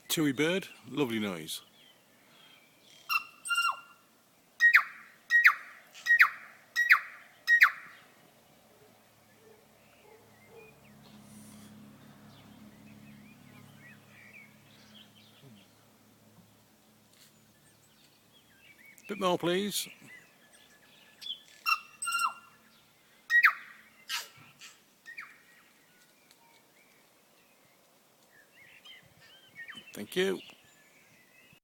Tui bird, lovely noise. Bit more, please. Thank you.